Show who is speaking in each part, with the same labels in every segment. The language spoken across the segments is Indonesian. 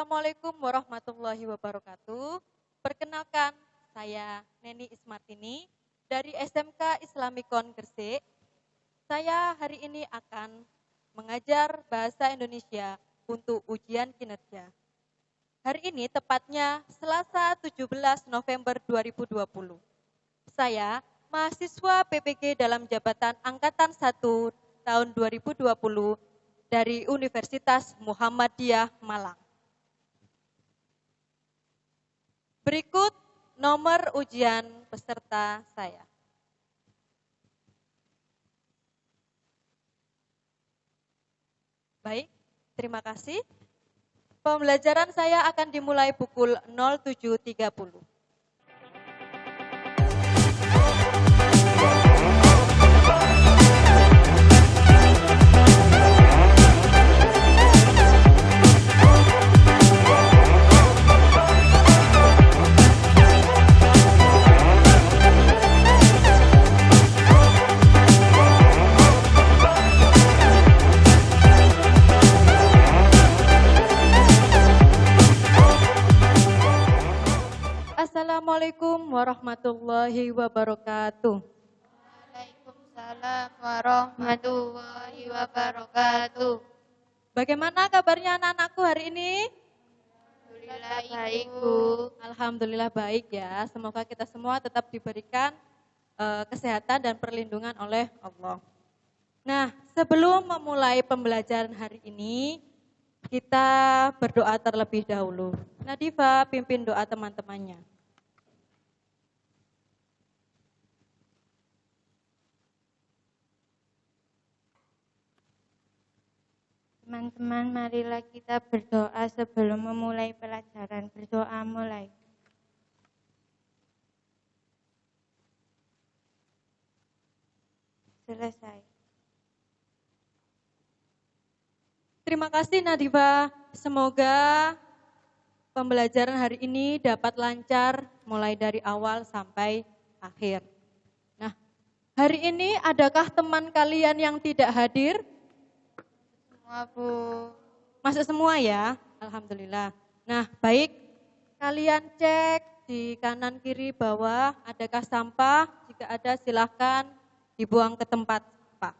Speaker 1: Assalamualaikum warahmatullahi wabarakatuh. Perkenalkan, saya Neni Ismartini dari SMK Islamikon Gresik. Saya hari ini akan mengajar bahasa Indonesia untuk ujian kinerja. Hari ini tepatnya Selasa 17 November 2020. Saya mahasiswa PPG dalam jabatan Angkatan 1 tahun 2020 dari Universitas Muhammadiyah Malang. Berikut nomor ujian peserta saya. Baik, terima kasih. Pembelajaran saya akan dimulai pukul 07.30. Assalamualaikum warahmatullahi wabarakatuh.
Speaker 2: Waalaikumsalam warahmatullahi wabarakatuh.
Speaker 1: Bagaimana kabarnya anak-anakku hari ini?
Speaker 2: Alhamdulillah baik, Bu.
Speaker 1: Alhamdulillah baik ya. Semoga kita semua tetap diberikan kesehatan dan perlindungan oleh Allah. Nah, sebelum memulai pembelajaran hari ini, kita berdoa terlebih dahulu. Nadifa pimpin doa teman-temannya.
Speaker 2: Teman-teman, marilah kita berdoa sebelum memulai pelajaran. Berdoa mulai. Selesai.
Speaker 1: Terima kasih Nadifa. Semoga pembelajaran hari ini dapat lancar mulai dari awal sampai akhir. Nah, hari ini adakah teman kalian yang tidak hadir?
Speaker 2: Semua, Bu.
Speaker 1: Masuk semua ya? Alhamdulillah. Nah, baik. Kalian cek di kanan kiri bawah adakah sampah? Jika ada silahkan dibuang ke tempat sampah.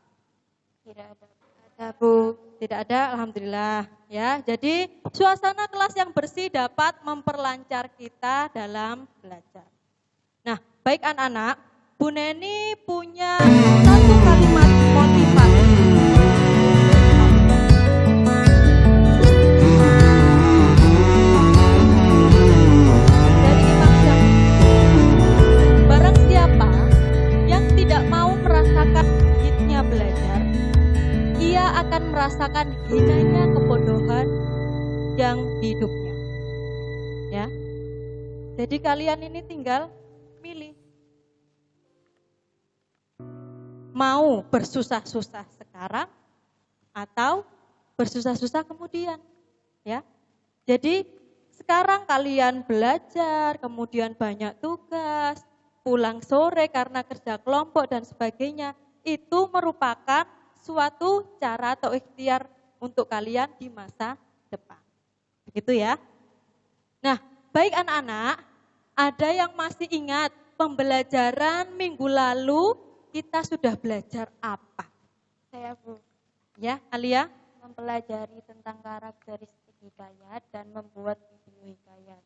Speaker 2: Tidak ada. Ada, Bu.
Speaker 1: Tidak ada, alhamdulillah ya. Jadi suasana kelas yang bersih dapat memperlancar kita dalam belajar. Nah, baik anak-anak, Bu Neni punya satu kalimat motivasi. Dari Imam Syafi'i. Barang siapa yang tidak mau merasakan pahitnya belajar, ia akan merasakan hinanya kebodohan yang hidupnya. Ya. Jadi kalian ini tinggal milih. Mau bersusah-susah sekarang atau bersusah-susah kemudian. Ya. Jadi sekarang kalian belajar, kemudian banyak tugas, pulang sore karena kerja kelompok dan sebagainya, itu merupakan suatu cara atau ikhtiar untuk kalian di masa depan. Begitu ya. Nah, baik anak-anak, ada yang masih ingat pembelajaran minggu lalu kita sudah belajar apa?
Speaker 2: Saya, Bu.
Speaker 1: Ya, Alia?
Speaker 2: Mempelajari tentang karakteristik hikayat dan membuat video hikayat.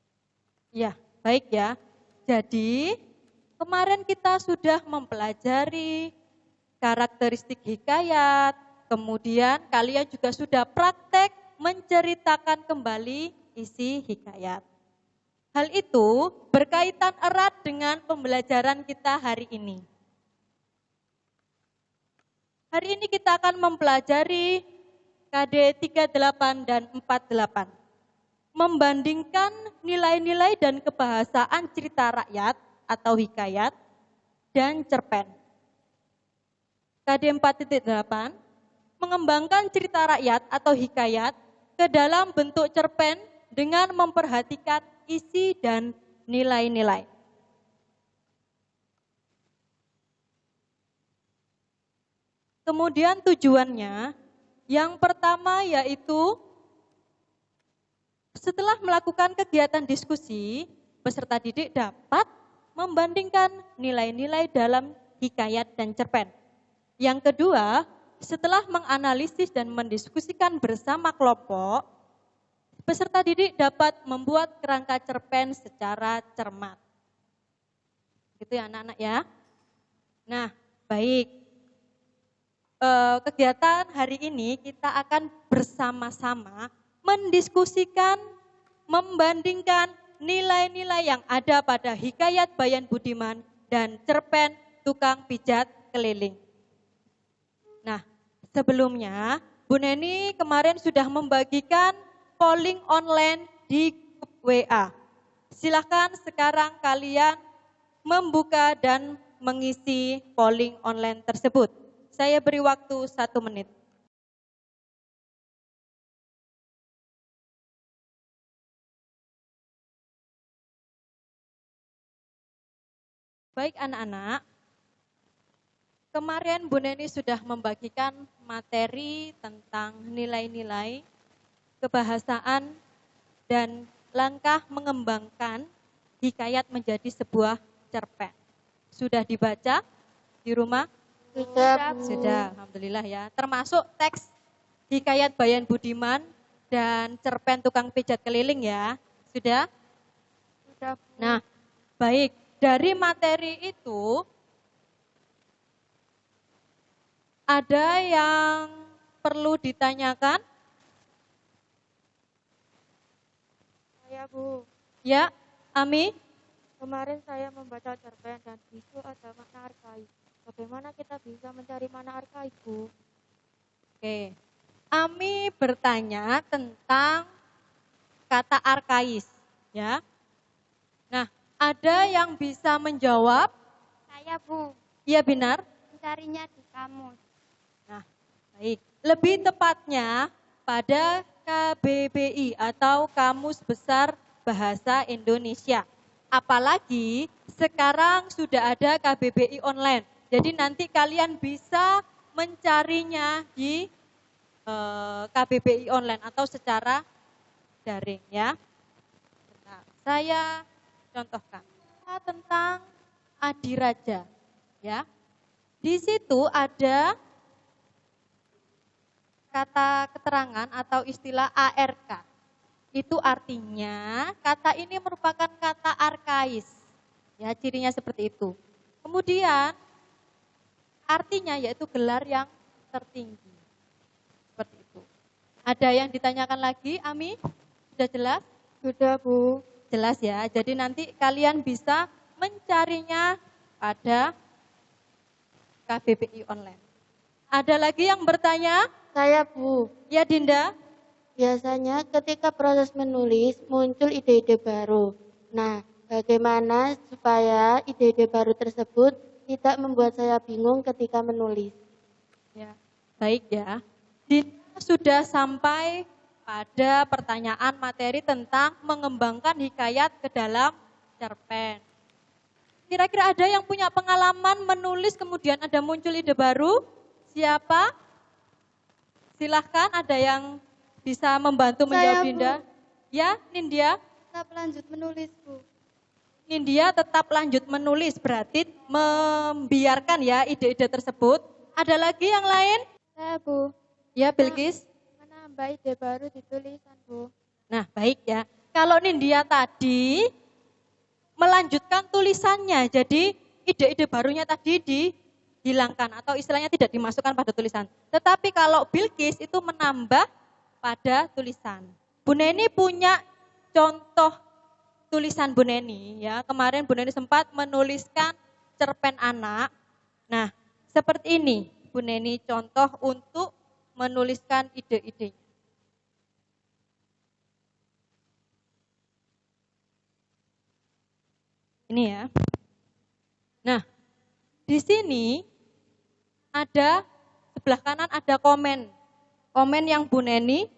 Speaker 1: Ya, baik ya. Jadi, kemarin kita sudah mempelajari karakteristik hikayat, kemudian kalian juga sudah praktek menceritakan kembali isi hikayat. Hal itu berkaitan erat dengan pembelajaran kita hari ini. Hari ini kita akan mempelajari KD 38 dan 48. Membandingkan nilai-nilai dan kebahasaan cerita rakyat atau hikayat dan cerpen. KD 4.8 mengembangkan cerita rakyat atau hikayat ke dalam bentuk cerpen dengan memperhatikan isi dan nilai-nilai. Kemudian tujuannya yang pertama yaitu Setelah melakukan kegiatan diskusi, peserta didik dapat membandingkan nilai-nilai dalam hikayat dan cerpen. Yang kedua, setelah menganalisis dan mendiskusikan bersama kelompok, peserta didik dapat membuat kerangka cerpen secara cermat. Gitu ya anak-anak ya. Nah, baik. Kegiatan hari ini kita akan bersama-sama mendiskusikan, membandingkan nilai-nilai yang ada pada hikayat Bayan Budiman dan cerpen Tukang Pijat Keliling. Nah, sebelumnya Bu Neni kemarin sudah membagikan polling online di grup WA. Silakan sekarang kalian membuka dan mengisi polling online tersebut. Saya beri waktu 1 menit. Baik anak-anak, kemarin Bu Neni sudah membagikan materi tentang nilai-nilai, kebahasaan, dan langkah mengembangkan hikayat menjadi sebuah cerpen. Sudah dibaca di rumah?
Speaker 2: Sudah, Bu.
Speaker 1: Sudah, alhamdulillah ya. Termasuk teks hikayat Bayan Budiman dan cerpen Tukang Pijat Keliling ya. Sudah?
Speaker 2: Sudah, Bu.
Speaker 1: Nah, baik. Dari materi itu ada yang perlu ditanyakan?
Speaker 2: Saya, Bu.
Speaker 1: Ya, Ami?
Speaker 2: Kemarin saya membaca cerpen dan di situ ada makna arkaik. Bagaimana kita bisa mencari makna arkaik, Bu?
Speaker 1: Oke. Ami bertanya tentang kata arkais, ya. Nah, ada yang bisa menjawab?
Speaker 2: Saya, Bu.
Speaker 1: Iya benar?
Speaker 2: Mencarinya di kamus.
Speaker 1: Nah, baik. Lebih tepatnya pada KBBI atau Kamus Besar Bahasa Indonesia. Apalagi sekarang sudah ada KBBI online. Jadi nanti kalian bisa mencarinya di KBBI online atau secara daring ya. Nah, saya contohkan tentang Adiraja ya. Di situ ada kata keterangan atau istilah ARK. Itu artinya kata ini merupakan kata arkais. Ya, cirinya seperti itu. Kemudian artinya yaitu gelar yang tertinggi. Seperti itu. Ada yang ditanyakan lagi, Ami? Sudah jelas?
Speaker 2: Sudah, Bu.
Speaker 1: Jelas ya. Jadi nanti kalian bisa mencarinya pada KBBI online. Ada lagi yang bertanya?
Speaker 2: Saya, Bu.
Speaker 1: Ya, Dinda.
Speaker 2: Biasanya ketika proses menulis muncul ide-ide baru. Nah, bagaimana supaya ide-ide baru tersebut tidak membuat saya bingung ketika menulis?
Speaker 1: Ya, baik ya. Dinda sudah sampai pada pertanyaan materi tentang mengembangkan hikayat ke dalam cerpen. Kira-kira ada yang punya pengalaman menulis kemudian ada muncul ide baru? Siapa? Silahkan, ada yang bisa membantu menjawab
Speaker 2: Saya, Bu.
Speaker 1: Dinda? Ya, Nindya?
Speaker 2: Tetap lanjut menulis, Bu.
Speaker 1: Nindya tetap lanjut menulis, berarti membiarkan ya ide-ide tersebut. Ada lagi yang lain?
Speaker 2: Saya, Bu.
Speaker 1: Ya, Bilqis?
Speaker 2: Menambah ide baru di tulisan, Bu.
Speaker 1: Nah, baik ya. Kalau Nindya tadi melanjutkan tulisannya, jadi ide-ide barunya tadi dihilangkan atau istilahnya tidak dimasukkan pada tulisan. Tetapi kalau Bilqis itu menambah pada tulisan. Bu Neni punya contoh tulisan Bu Neni ya. Kemarin Bu Neni sempat menuliskan cerpen anak. Nah, seperti ini Bu Neni contoh untuk menuliskan ide-idenya. Ini ya. Nah, di sini ada sebelah kanan ada komen. Komen yang Bu Neni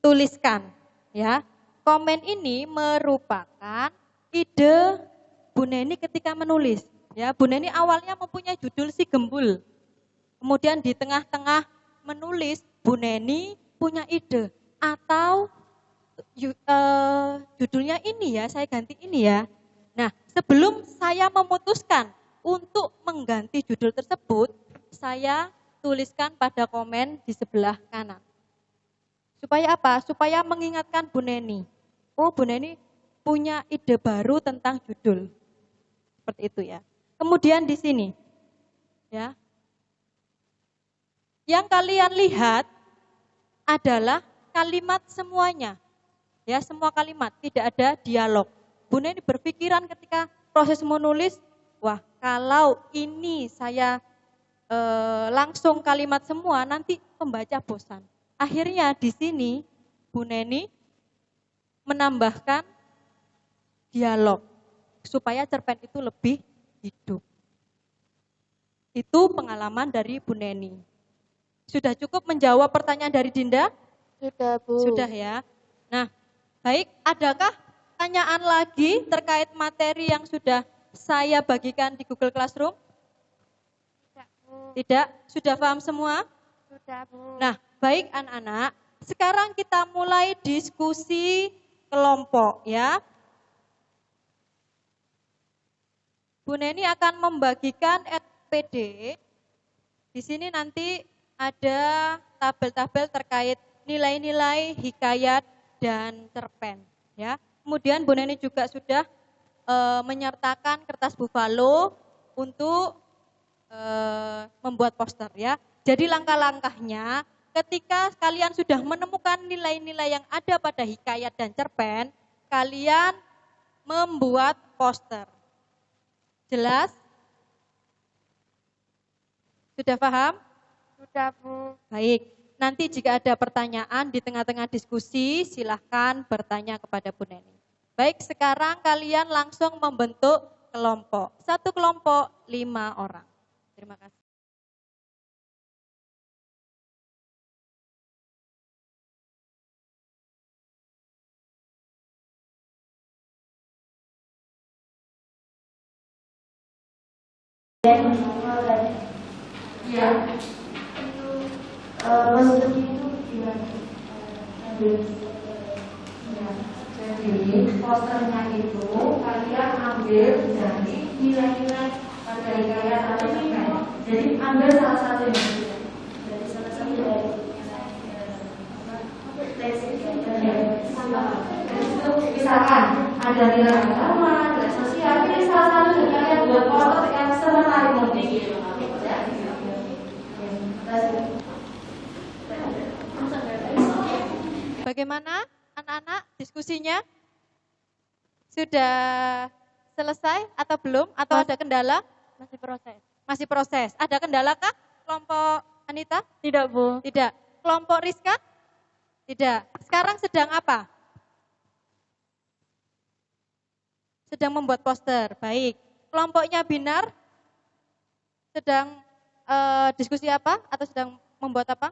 Speaker 1: tuliskan ya. Komen ini merupakan ide Bu Neni ketika menulis. Ya, Bu Neni awalnya mempunyai judul Si Gembul. Kemudian di tengah-tengah menulis, Bu Neni punya ide atau judulnya ini ya, saya ganti ini ya. Nah, sebelum saya memutuskan untuk mengganti judul tersebut, saya tuliskan pada komen di sebelah kanan. Supaya apa? Supaya mengingatkan Bu Neni. Oh, Bu Neni punya ide baru tentang judul. Seperti itu ya. Kemudian di sini, ya, yang kalian lihat adalah kalimat semuanya. Ya, semua kalimat, tidak ada dialog. Bu Neni berpikiran ketika proses menulis, wah, kalau ini saya langsung kalimat semua, nanti pembaca bosan. Akhirnya di sini Bu Neni menambahkan dialog supaya cerpen itu lebih hidup. Itu pengalaman dari Bu Neni. Sudah cukup menjawab pertanyaan dari Dinda?
Speaker 2: Sudah, Bu.
Speaker 1: Sudah ya. Nah, baik, adakah pertanyaan lagi terkait materi yang sudah saya bagikan di Google Classroom?
Speaker 2: Tidak, Bu.
Speaker 1: Tidak? Sudah paham semua?
Speaker 2: Sudah, Bu.
Speaker 1: Nah, baik anak-anak, sekarang kita mulai diskusi kelompok ya. Bu Neni akan membagikan SPD. Di sini nanti ada tabel-tabel terkait nilai-nilai hikayat dan cerpen ya. Kemudian Bu Neni juga sudah menyertakan kertas buffalo untuk membuat poster ya. Jadi langkah-langkahnya ketika kalian sudah menemukan nilai-nilai yang ada pada hikayat dan cerpen, kalian membuat poster. Jelas? Sudah paham?
Speaker 2: Sudah, Bu.
Speaker 1: Baik, nanti jika ada pertanyaan di tengah-tengah diskusi, silahkan bertanya kepada Bu Neni. Baik, sekarang kalian langsung membentuk kelompok. Satu kelompok 5 orang. Terima kasih.
Speaker 2: Ya, itu maksudnya itu gimana?
Speaker 3: Ya, jadi posternya itu kalian ambil dari nilai-nilai pada hikayat atau cerpen. Jadi ambil salah satu yang dari salah satu dari misalkan ada nilai agama, nilai sosial, ini salah satu yang kalian buat poster yang semenarik mungkin.
Speaker 1: Bagaimana anak-anak diskusinya? Sudah selesai atau belum? Atau ada kendala?
Speaker 2: Masih proses.
Speaker 1: Masih proses. Ada kendala kah kelompok Anita?
Speaker 2: Tidak, Bu.
Speaker 1: Tidak. Kelompok Rizka? Tidak. Sekarang sedang apa? Sedang membuat poster. Baik. Kelompoknya Binar? Sedang diskusi apa? Atau sedang membuat apa?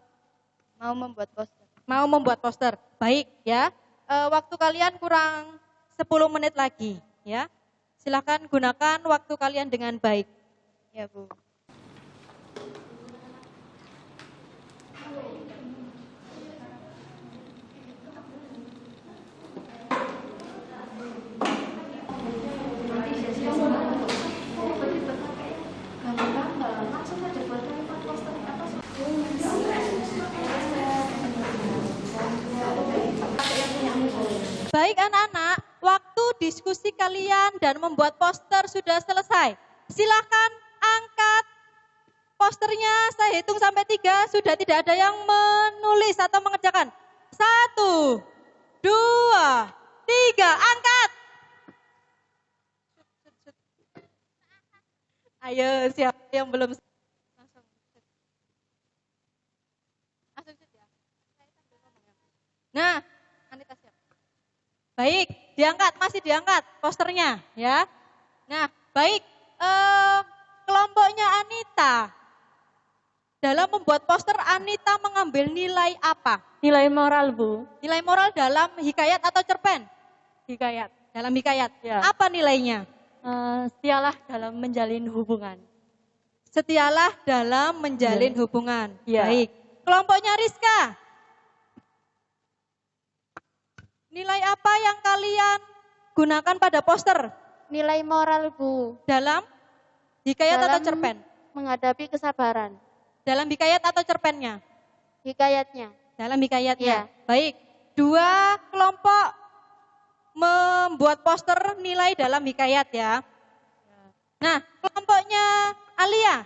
Speaker 2: Mau membuat poster.
Speaker 1: Mau membuat poster. Baik ya. Waktu kalian kurang 10 menit lagi ya. Silakan gunakan waktu kalian dengan baik.
Speaker 2: Ya, Bu.
Speaker 1: Baik anak-anak, waktu diskusi kalian dan membuat poster sudah selesai. Silakan angkat posternya, saya hitung sampai 3, sudah tidak ada yang menulis atau mengerjakan. 1, 2, 3, angkat. Ayo, siapa yang belum langsung. Ya. Nah, Anita siap. Baik, diangkat, masih diangkat posternya ya. Nah, baik, kelompoknya Anita. Dalam membuat poster Anita mengambil nilai apa?
Speaker 2: Nilai moral, Bu.
Speaker 1: Nilai moral dalam hikayat atau cerpen?
Speaker 2: Hikayat.
Speaker 1: Dalam hikayat.
Speaker 2: Ya.
Speaker 1: Apa nilainya?
Speaker 2: Setialah dalam menjalin hubungan.
Speaker 1: Setialah dalam menjalin hubungan.
Speaker 2: Ya.
Speaker 1: Baik. Kelompoknya Rizka. Nilai apa yang kalian gunakan pada poster?
Speaker 2: Nilai moral, Bu.
Speaker 1: Dalam hikayat atau
Speaker 2: Dalam
Speaker 1: cerpen?
Speaker 2: menghadapi kesabaran.
Speaker 1: Dalam hikayat atau cerpennya?
Speaker 2: Hikayatnya.
Speaker 1: Dalam hikayatnya.
Speaker 2: Iya.
Speaker 1: Baik, 2 kelompok membuat poster nilai dalam hikayat ya. Nah, kelompoknya Alia.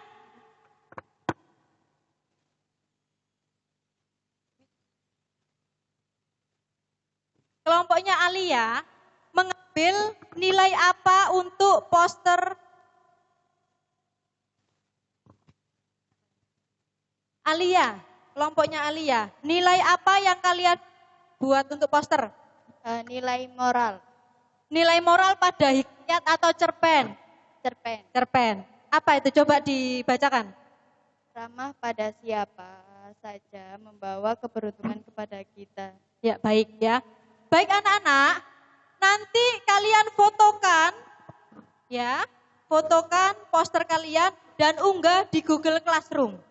Speaker 1: Kelompoknya Alia mengambil nilai apa untuk poster Alia? Kelompoknya Alia, nilai apa yang kalian buat untuk poster?
Speaker 2: Nilai moral.
Speaker 1: Nilai moral pada hikayat atau cerpen?
Speaker 2: Cerpen.
Speaker 1: Cerpen. Apa itu? Coba dibacakan.
Speaker 2: Ramah pada siapa saja membawa keberuntungan kepada kita.
Speaker 1: Ya, baik ya. Baik anak-anak, nanti kalian fotokan ya, fotokan poster kalian dan unggah di Google Classroom.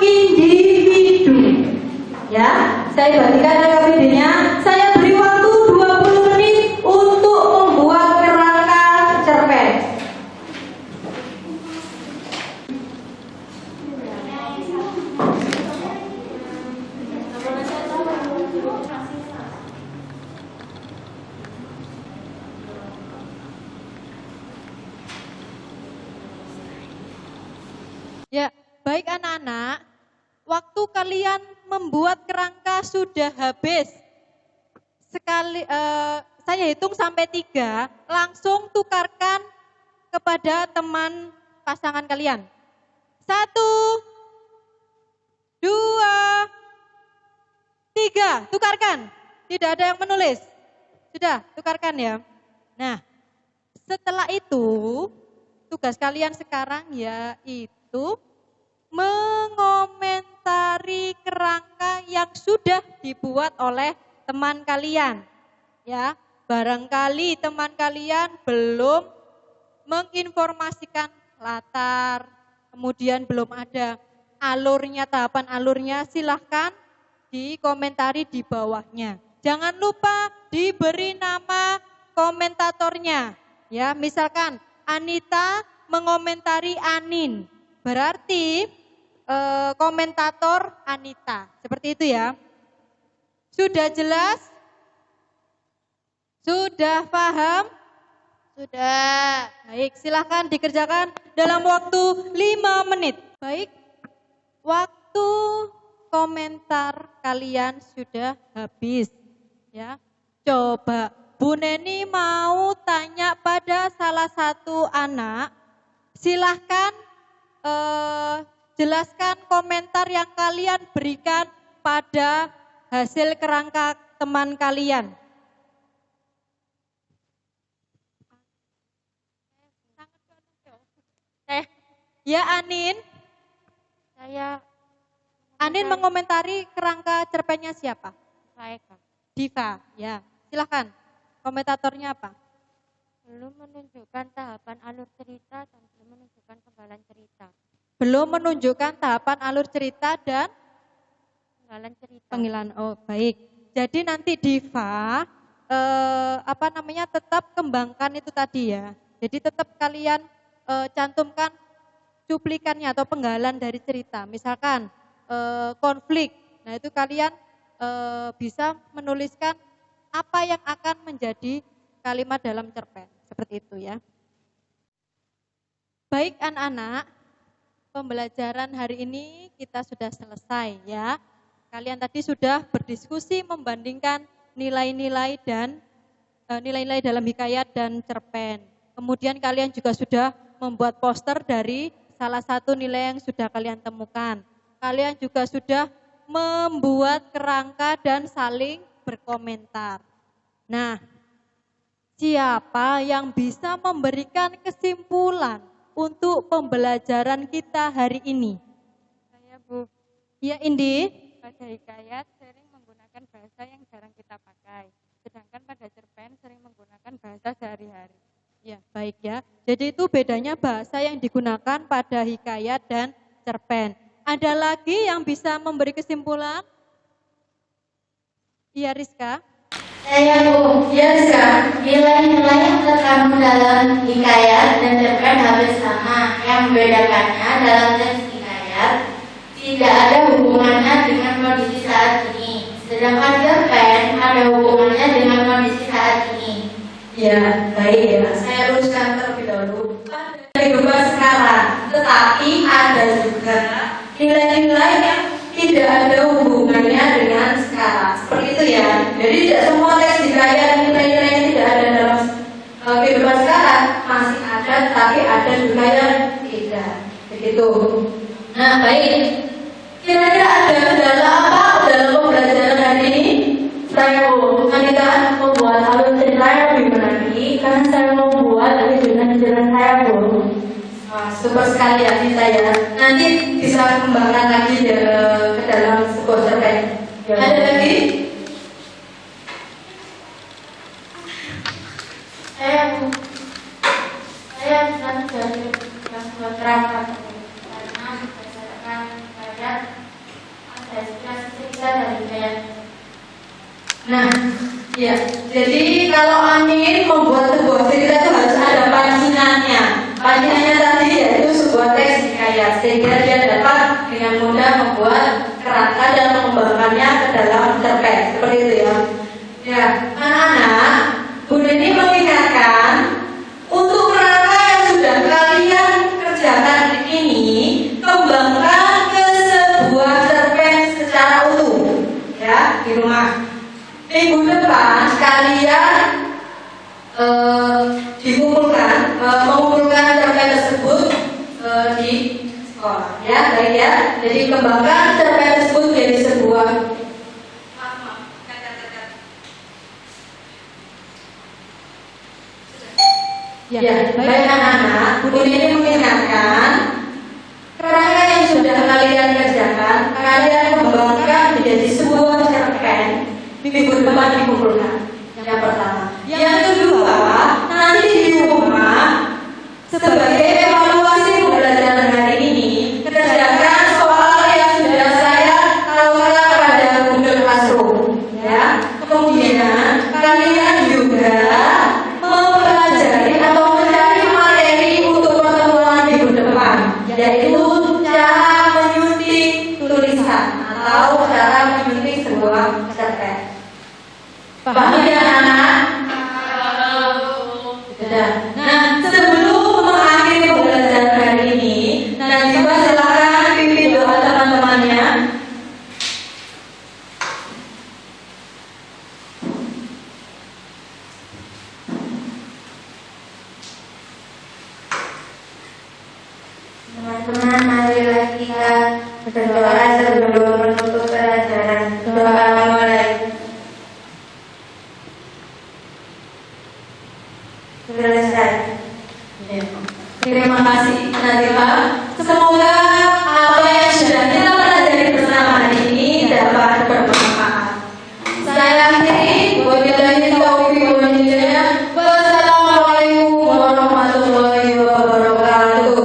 Speaker 1: Individu. Ya, saya bagikan AKBD-nya. Saya beri waktu 20 menit untuk membuat kerangka cerpen. Ya, baik anak-anak, waktu kalian membuat kerangka sudah habis. Saya hitung sampai 3, langsung tukarkan kepada teman pasangan kalian. 1, 2, 3, tukarkan. Tidak ada yang menulis. Sudah, tukarkan ya. Nah, setelah itu, tugas kalian sekarang yaitu mengomentari kerangka yang sudah dibuat oleh teman kalian. Ya, barangkali teman kalian belum menginformasikan latar, kemudian belum ada alurnya, tahapan alurnya, silahkan dikomentari di bawahnya. Jangan lupa diberi nama komentatornya. Ya, misalkan Anita mengomentari Anin. Berarti komentator Anita. Seperti itu ya. Sudah jelas? Sudah paham?
Speaker 2: Sudah.
Speaker 1: Baik, silahkan dikerjakan dalam waktu 5 menit. Baik, waktu komentar kalian sudah habis. Ya, coba Bu Neni mau tanya pada salah satu anak, silahkan jelaskan komentar yang kalian berikan pada hasil kerangka teman kalian. Ya Anin. Anin mengomentari kerangka cerpennya siapa?
Speaker 2: Saya, Kak.
Speaker 1: Diva, ya. Silahkan. Komentatornya apa?
Speaker 2: Belum menunjukkan tahapan alur cerita dan belum menunjukkan penggalan cerita.
Speaker 1: Belum menunjukkan tahapan alur cerita dan
Speaker 2: Penggalan cerita.
Speaker 1: penggalan. Oh, baik. Jadi nanti Diva tetap kembangkan itu tadi ya. Jadi tetap kalian cantumkan cuplikannya atau penggalan dari cerita. Misalkan konflik. Nah, itu kalian bisa menuliskan apa yang akan menjadi kalimat dalam cerpen. Seperti itu ya. Baik anak-anak, pembelajaran hari ini kita sudah selesai ya. Kalian tadi sudah berdiskusi membandingkan nilai-nilai dalam hikayat dan cerpen. Kemudian kalian juga sudah membuat poster dari salah satu nilai yang sudah kalian temukan. Kalian juga sudah membuat kerangka dan saling berkomentar. Nah, siapa yang bisa memberikan kesimpulan untuk pembelajaran kita hari ini?
Speaker 4: Saya Bu.
Speaker 1: Ya, Indi.
Speaker 4: Pada hikayat sering menggunakan bahasa yang jarang kita pakai. Sedangkan pada cerpen sering menggunakan bahasa sehari-hari.
Speaker 1: Ya, baik ya. Jadi itu bedanya bahasa yang digunakan pada hikayat dan cerpen. Ada lagi yang bisa memberi kesimpulan? Iya, Rizka.
Speaker 2: Saya Bu.
Speaker 3: Ya, Rizka.
Speaker 2: Nilai-nilai yang terkandung dalam hikayat dan cerpen hampir sama. Yang membedakannya dalam teks hikayat tidak ada hubungannya dengan kondisi saat ini. Sedangkan cerpen ada hubungannya dengan kondisi saat ini.
Speaker 3: Ya, baik ya. Saya luruskan terlebih dahulu. Pada kehidupan sekarang, tetapi ada juga nilai-nilai yang tidak ada hubungannya dengan sekarang. Seperti itu ya. Jadi tidak semua teks hikayat nilai-nilai yang tidak ada dalam kehidupan sekarang masih ada, tetapi ada juga yang tidak. Begitu. Nah, baik. Kira-kira ada kendala apa dalam pembelajaran hari ini? Saya kita membuat alur cerita yang lebih menarik karena saya mau buat adegan-adegan saya Bu. Wah, super sekali ya saya. Nanti bisa kembangkan lagi ke dalam sebuah cerpen. Ada lagi?
Speaker 2: Saya bisa dari yang buat kerangka karena berdasarkan hikayat ada inspirasi cerita dari hikayat.
Speaker 3: Nah, ya. Jadi kalau ingin membuat sebuah cerita itu harus ada pancingannya. Pancingannya tadi yaitu sebuah teks hikayat sehingga dia dapat dengan mudah membuat kerangka dan mengembangkannya ke dalam cerpen. Seperti itu ya. Ya, anak-anak, Bu Nini mengingatkan untuk kerangka yang sudah kalian kerjakan ini kembangkan ke sebuah cerpen secara utuh ya di rumah. Minggu depan kalian mengumpulkan cerpen tersebut di sekolah ya, baik ya. Jadi kembangkan cerpen tersebut menjadi sebuah ya, baik anak-anak. Bu ini mengingatkan kerangka yang sudah kalian kerjakan, kalian kembangkan menjadi sebuah cerpen. Minggu depan dikumpulkan. Yang pertama. Yang kedua, nanti di rumah sebagai evaluasi pembelajaran hari ini, kerjakan soal yang sudah saya tawarkan pada Google Classroom. Ya. Kemudian kalian juga mempelajari atau mencari materi untuk pertemuan minggu depan, yaitu cara menyunting tulisan atau cara menyunting sebuah cerpen. Paham ya anak? Sudah. Nah, sebelum mengakhiri pembelajaran hari ini, Najwa silakan pimpin doa teman-temannya.
Speaker 2: Teman-teman, marilah kita berdoa sebelum menutup pelajaran. Doa mulai. Selesai.
Speaker 3: Ya. Terima kasih Najwa. Semoga apa yang sudah kita pelajari bersama hari ini dapat bermanfaat. Saya akhiri. Wabillahi taufiq wal hidayah. Wassalamualaikum warahmatullahi wabarakatuh.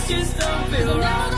Speaker 5: just don't feel right.